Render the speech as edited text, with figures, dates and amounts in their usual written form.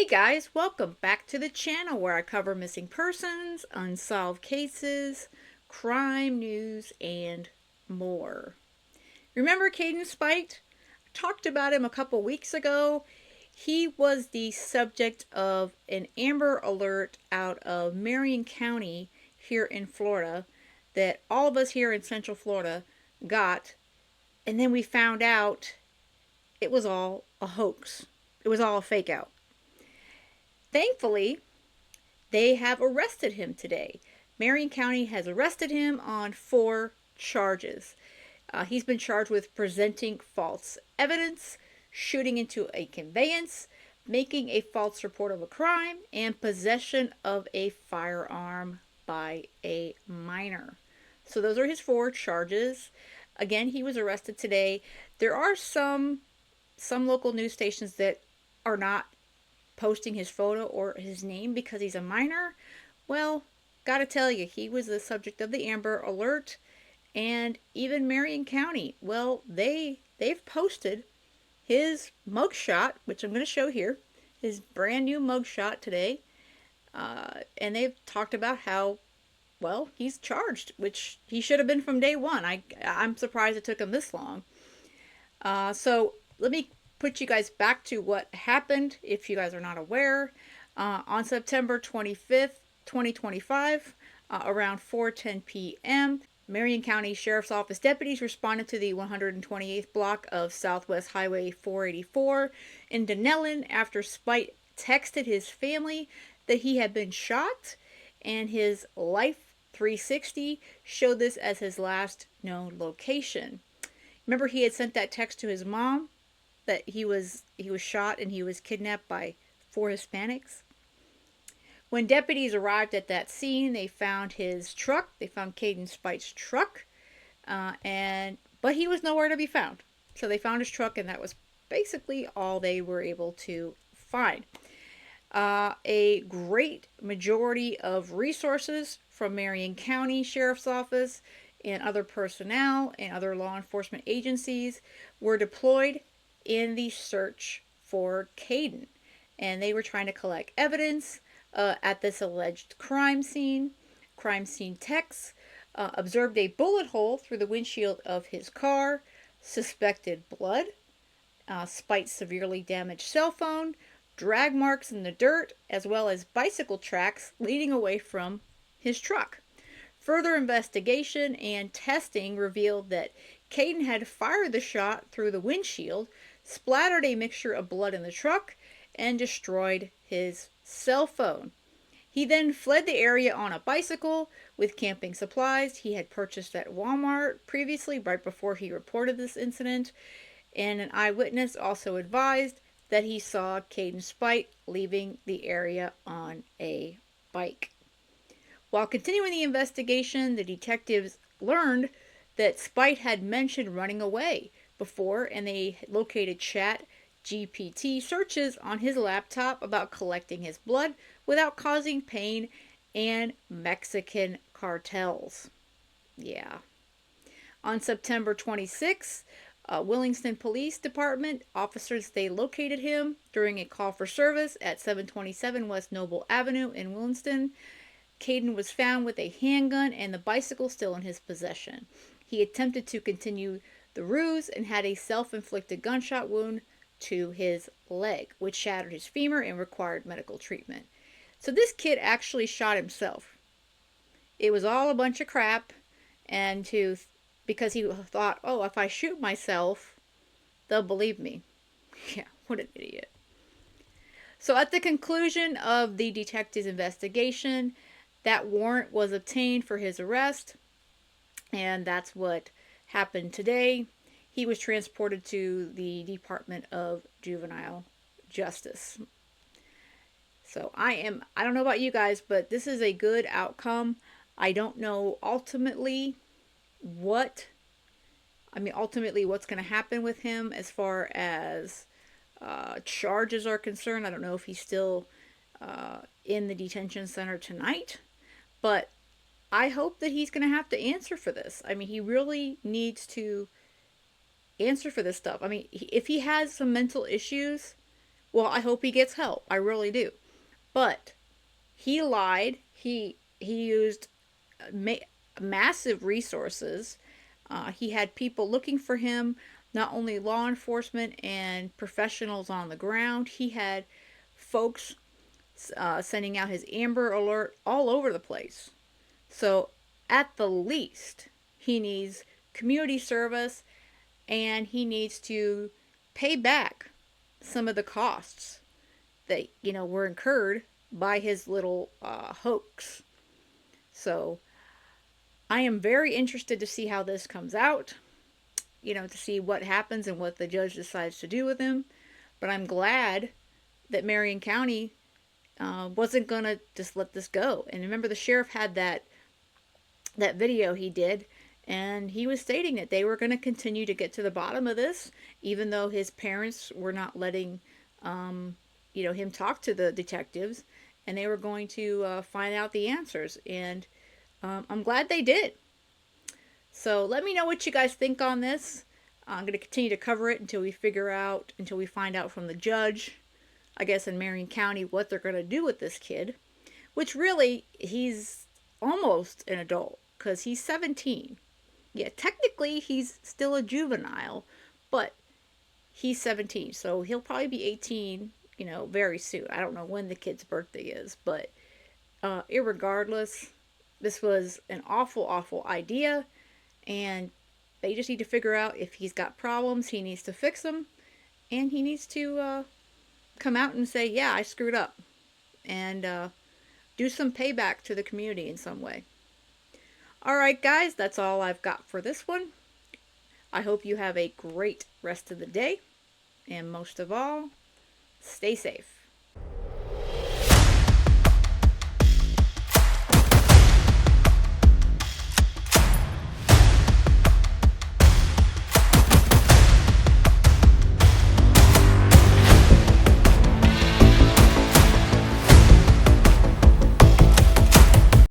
Hey guys, welcome back to the channel where I cover missing persons, unsolved cases, crime news, and more. Remember Caden Speight? I talked about him a couple weeks ago. He was the subject of an Amber Alert out of Marion County here in Florida that all of us here in Central Florida got, and then we found out it was all a hoax. It was all a fake out. Thankfully, they have arrested him today. Marion County has arrested him on 4 charges. He's been charged with presenting false evidence, shooting into a conveyance, making a false report of a crime, and possession of a firearm by a minor. So those are his 4 charges. Again, he was arrested today. There are some local news stations that are not posting his photo or his name because he's a minor. Well, gotta tell you, he was the subject of the Amber Alert, and even Marion County, well, they've posted his mugshot, which I'm going to show here, his brand new mugshot today, and they've talked about how, well, he's charged, which he should have been from day one. I'm surprised it took him this long. So let me put you guys back to what happened if you guys are not aware. On September 25th, 2025, around 4:10 p.m., Marion County Sheriff's Office deputies responded to the 128th block of Southwest Highway 484 in Dunellen after Speight texted his family that he had been shot, and his Life 360 showed this as his last known location. Remember, he had sent that text to his mom that he was shot and he was kidnapped by 4 Hispanics. When deputies arrived at that scene, they found his truck. They found Caden Speight's truck, but he was nowhere to be found. So they found his truck, and that was basically all they were able to find. A great majority of resources from Marion County Sheriff's Office and other personnel and other law enforcement agencies were deployed in the search for Caden, and they were trying to collect evidence at this alleged crime scene. Crime scene techs observed a bullet hole through the windshield of his car, suspected blood, Speight's severely damaged cell phone, drag marks in the dirt, as well as bicycle tracks leading away from his truck. Further investigation and testing revealed that Caden had fired the shot through the windshield, splattered a mixture of blood in the truck, and destroyed his cell phone. He then fled the area on a bicycle with camping supplies he had purchased at Walmart previously, right before he reported this incident, and an eyewitness also advised that he saw Caden Speight leaving the area on a bike. While continuing the investigation, the detectives learned that Speight had mentioned running away before, and they located Chat GPT searches on his laptop about collecting his blood without causing pain and Mexican cartels. Yeah. On September 26th, Williston Police Department officers, they located him during a call for service at 727 West Noble Avenue in Williston. Caden was found with a handgun and the bicycle still in his possession. He attempted to continue the ruse and had a self-inflicted gunshot wound to his leg, which shattered his femur and required medical treatment. So this kid actually shot himself. It was all a bunch of crap, and because he thought, oh, if I shoot myself, they'll believe me. Yeah, what an idiot. So at the conclusion of the detective's investigation, that warrant was obtained for his arrest, and that's what happened today. He was transported to the Department of Juvenile Justice. So I don't know about you guys, but this is a good outcome. I don't know ultimately what's going to happen with him as far as charges are concerned. I don't know if he's still in the detention center tonight, but I hope that he's going to have to answer for this. I mean, he really needs to answer for this stuff. I mean, if he has some mental issues, Well, I hope he gets help. I really do. But he lied. He used massive resources. He had people looking for him, not only law enforcement and professionals on the ground. He had folks sending out his Amber Alert all over the place. So, at the least, he needs community service and he needs to pay back some of the costs that, were incurred by his little hoax. So, I am very interested to see how this comes out, to see what happens and what the judge decides to do with him. But I'm glad that Marion County wasn't going to just let this go. And remember, the sheriff had that video he did, and he was stating that they were going to continue to get to the bottom of this, even though his parents were not letting, him talk to the detectives, and they were going to find out the answers. And I'm glad they did. So let me know what you guys think on this. I'm going to continue to cover it until we find out from the judge, I guess in Marion County, what they're going to do with this kid. Which really, he's almost an adult, because he's 17. Yeah, technically he's still a juvenile, but he's 17, so he'll probably be 18, very soon. I don't know when the kid's birthday is, but irregardless, this was an awful, awful idea, and they just need to figure out if he's got problems, he needs to fix them, and he needs to come out and say, yeah, I screwed up, and do some payback to the community in some way. Alright guys, that's all I've got for this one. I hope you have a great rest of the day, and most of all, stay safe.